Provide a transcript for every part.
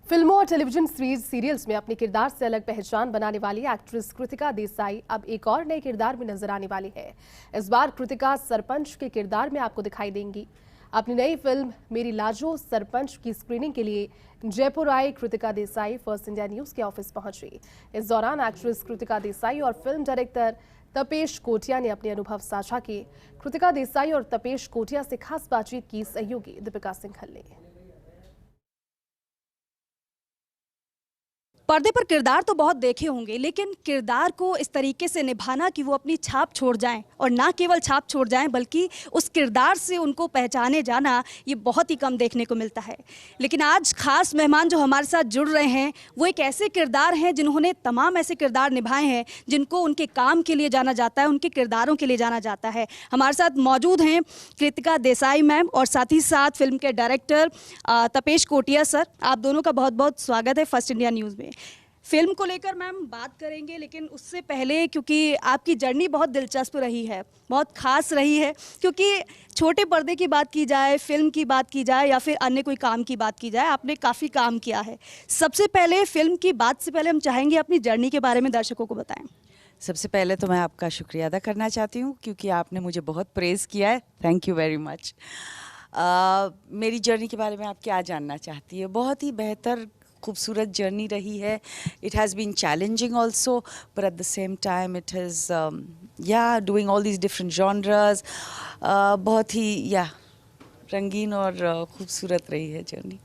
फिल्मों और television serials में अपने किरदार से अलग पहचान बनाने वाली एक्ट्रेस कृतिका देसाई अब एक और नए किरदार में नजर आने वाली है। इस बार कृतिका सरपंच के किरदार में आपको दिखाई देंगी। अपनी नई फिल्म मेरी लाजो सरपंच की स्क्रीनिंग के लिए जयपुर आई Kritika Desai First India News के ऑफिस पहुंची। इस दौरान एक्ट्रेस कृतिका देसाई और फिल्म डायरेक्टर तपेश कोटिया ने अपने अनुभव साझा किए। कृतिका देसाई और तपेश कोटिया से खास बातचीत की सहयोगी दीपिका सिंघल ने। पर्दे पर किरदार तो बहुत देखे होंगे, लेकिन किरदार को इस तरीके से निभाना कि वो अपनी छाप छोड़ जाएं, और ना केवल छाप छोड़ जाएं बल्कि उस किरदार से उनको पहचाने जाना, ये बहुत ही कम देखने को मिलता है। लेकिन आज खास मेहमान जो हमारे साथ जुड़ रहे हैं वो एक ऐसे किरदार हैं जिन्होंने तमाम ऐसे किरदार निभाए हैं जिनको उनके काम के लिए जाना जाता है, उनके किरदारों के लिए जाना जाता है। हमारे साथ मौजूद हैं कृतिका देसाई मैम और साथ ही साथ फिल्म के डायरेक्टर तपेश कोटिया सर। आप दोनों का बहुत बहुत स्वागत है फर्स्ट इंडिया न्यूज़ में। फिल्म को लेकर मैम बात करेंगे, लेकिन उससे पहले क्योंकि आपकी जर्नी बहुत दिलचस्प रही है, बहुत खास रही है, क्योंकि छोटे पर्दे की बात की जाए, फिल्म की बात की जाए या फिर अन्य कोई काम की बात की जाए, आपने काफ़ी काम किया है। सबसे पहले फिल्म की बात से पहले हम चाहेंगे अपनी जर्नी के बारे में दर्शकों को बताएं। सबसे पहले तो मैं आपका शुक्रिया अदा करना चाहती हूँ क्योंकि आपने मुझे बहुत प्रेज़ किया है। Thank you very much. मेरी जर्नी के बारे में आप क्या जानना चाहती है? बहुत ही बेहतर खूबसूरत जर्नी रही है। It has been challenging also, पर at the same time it is doing all these different genres. बहुत ही रंगीन और खूबसूरत रही है जर्नी।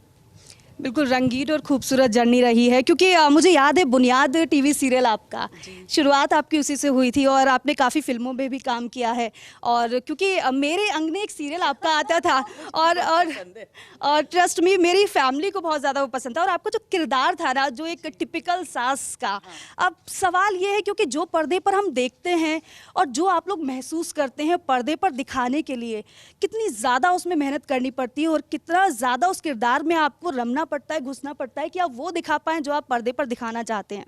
बिल्कुल रंगीन और खूबसूरत जर्नी रही है, क्योंकि मुझे याद है बुनियाद टीवी सीरियल आपका शुरुआत आपकी उसी से हुई थी और आपने काफ़ी फिल्मों में भी काम किया है। और क्योंकि मेरे अंगने एक सीरियल आपका आता था और ट्रस्ट मी मेरी फैमिली को बहुत ज़्यादा वो पसंद था, और आपका जो किरदार था ना, जो एक टिपिकल सास का। अब सवाल ये है क्योंकि जो पर्दे पर हम देखते हैं और जो आप लोग महसूस करते हैं पर्दे पर दिखाने के लिए, कितनी ज़्यादा उसमें मेहनत करनी पड़ती है और कितना ज़्यादा उस किरदार में आपको रमना पड़ता है, घुसना पड़ता है कि आप वो दिखा पाएं जो आप पर्दे पर दिखाना चाहते हैं।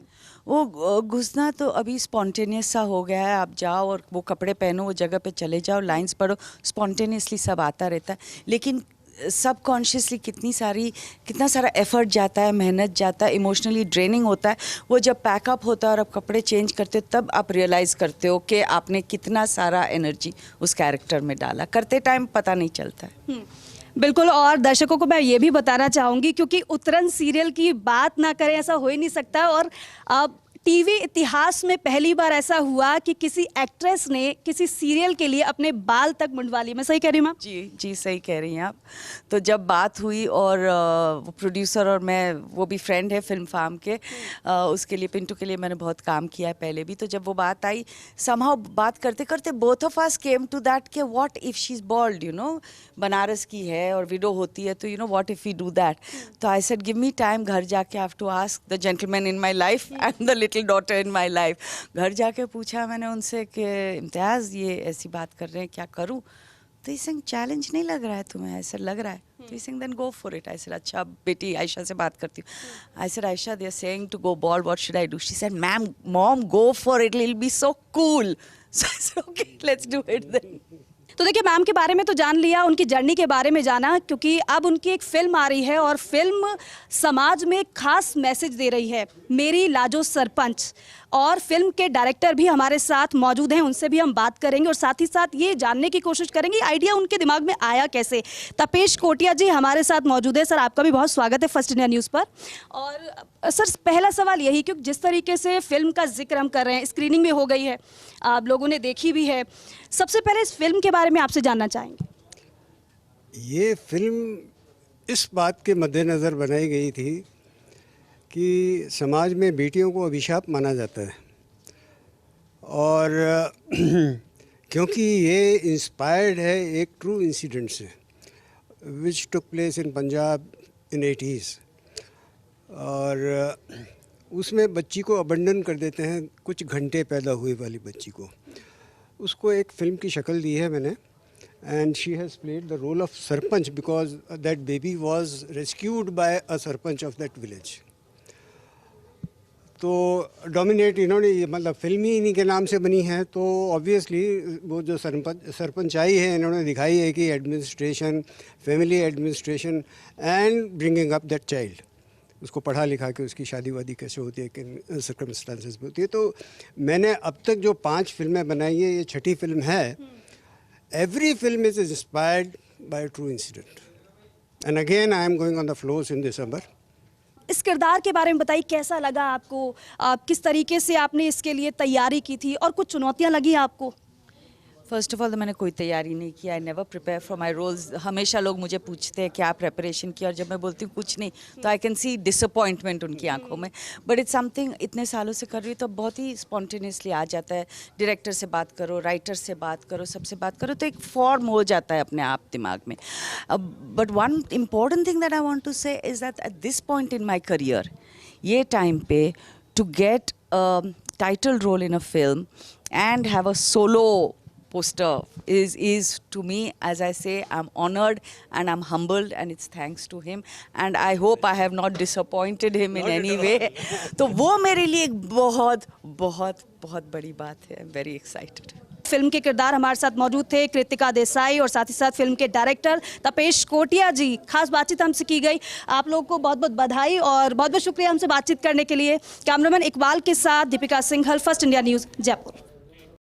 वो घुसना तो अभी स्पॉन्टेनियस सा हो गया है। आप जाओ और वो कपड़े पहनो, वो जगह पे चले जाओ, लाइंस पढ़ो, स्पॉन्टेनियसली सब आता रहता है। लेकिन सब कॉन्शियसली कितना सारा एफर्ट जाता है, मेहनत जाता है, इमोशनली ड्रेनिंग होता है। वो जब पैकअप होता है और आप कपड़े चेंज करते हो तब आप रियलाइज़ करते हो कि आपने कितना सारा एनर्जी उस कैरेक्टर में डाला। करते टाइम पता नहीं चलता है। बिल्कुल, और दर्शकों को मैं ये भी बताना चाहूँगी क्योंकि उतरन सीरियल की बात ना करें ऐसा हो ही नहीं सकता। और अब टीवी इतिहास में पहली बार ऐसा हुआ कि किसी एक्ट्रेस ने किसी सीरियल के लिए अपने बाल तक मुंडवा लिए। मैं सही कह रही हूँ मैम? जी सही कह रही हैं आप। तो जब बात हुई और वो प्रोड्यूसर और मैं, वो भी फ्रेंड है फिल्म फार्म के, उसके लिए, पिंटू के लिए मैंने बहुत काम किया है पहले भी। तो जब वो बात आई, समहाउ बात करते करते both of us came to that कि what if she is bold, Banaras की है और विडो होती है, तो what if we do that. तो I said give me time, घर जाके I have to ask the gentleman in my life and the little daughter in my life. घर जाके पूछा मैंने उनसे कि इम्तियाज़ ये ऐसी बात कर रहे हैं, क्या करूं? तो इस चैलेंज नहीं लग रहा है तुम्हें? ऐसा लग रहा है तो इस then go for it. I said अच्छा बेटी, आयशा से बात करती हूँ। I said Ayesha they are saying to go bold, what should I do? She said ma'am, mom go for it, it will be so cool. So I said okay let's do it then. तो देखिए, ma'am के बारे में तो जान लिया, उनकी journey के बारे में जाना, क्योंकि अब उनकी एक फिल्म आ रही है और फिल्म समाज में एक खास मैसेज दे रही है, मेरी लाजो सरपंच। और फिल्म के डायरेक्टर भी हमारे साथ मौजूद हैं, उनसे भी हम बात करेंगे और साथ ही साथ ये जानने की कोशिश करेंगे आइडिया उनके दिमाग में आया कैसे। तपेश कोटिया जी हमारे साथ मौजूद है। सर, आपका भी बहुत स्वागत है फर्स्ट इंडिया न्यूज़ पर। और सर, पहला सवाल यही, क्योंकि जिस तरीके से फिल्म का जिक्र हम कर रहे हैं, स्क्रीनिंग भी हो गई है, आप लोगों ने देखी भी है, सबसे पहले इस फिल्म के बारे में आपसे जानना चाहेंगे। ये फिल्म इस बात के मद्देनज़र बनाई गई थी कि समाज में बेटियों को अभिशाप माना जाता है, और क्योंकि ये इंस्पायर्ड है एक ट्रू इंसिडेंट से विच took place in Punjab in 80s। और उसमें बच्ची को अबंडन कर देते हैं, कुछ घंटे पैदा हुई वाली बच्ची को। उसको एक फ़िल्म की शक्ल दी है मैंने, and she has played the role of sarpanch because that baby was rescued by a sarpanch of that village. तो डोमिनेट इन्होंने, मतलब फिल्म ही इन्हीं के नाम से बनी है, तो ऑब्वियसली वो जो सरपंचाई है इन्होंने दिखाई है कि administration, family administration and bringing up that child, उसको पढ़ा लिखा के उसकी शादी वादी कैसे होती है, किन सर्कमस्टांसेस में होती है। तो मैंने अब तक जो 5 फिल्में बनाई है, ये 6ठी फिल्म है। Every film is inspired by true incident and again I am going on the floors in December. इस किरदार के बारे में बताइए, कैसा लगा आपको? किस तरीके से आपने इसके लिए तैयारी की थी और कुछ चुनौतियां लगी आपको? फर्स्ट ऑफ ऑल तो मैंने कोई तैयारी नहीं किया। I never prepare for my roles. हमेशा लोग मुझे पूछते हैं क्या प्रेपरेशन की, और जब मैं बोलती हूँ कुछ नहीं, तो आई कैन सी डिसअपॉइंटमेंट उनकी आंखों में। बट इट्स समथिंग इतने सालों से कर रही हूँ तो बहुत ही स्पॉन्टेनियसली आ जाता है। डायरेक्टर से बात करो, राइटर से बात करो, सबसे बात करो, तो एक फॉर्म हो जाता है अपने आप दिमाग में। But one important thing that I want to say is that at this point in my career, ये टाइम पे to get title role in a film and have a solo poster is to me, as I say, I'm honored and I'm humbled, and it's thanks to him, and I hope I have not disappointed him in any way. तो वो मेरे लिए एक बहुत बहुत बहुत बड़ी बात है। I'm very excited. फिल्म के किरदार हमारे साथ मौजूद थे कृतिका देसाई और साथ ही साथ फिल्म के डायरेक्टर तपेश कोटिया जी। खास बातचीत हमसे की गई। आप लोगों को बहुत बहुत बधाई और बहुत बहुत शुक्रिया हमसे बातचीत करने के लिए। कैमरामैन इकबाल के साथ Deepika Singhal, first India news, Jaipur.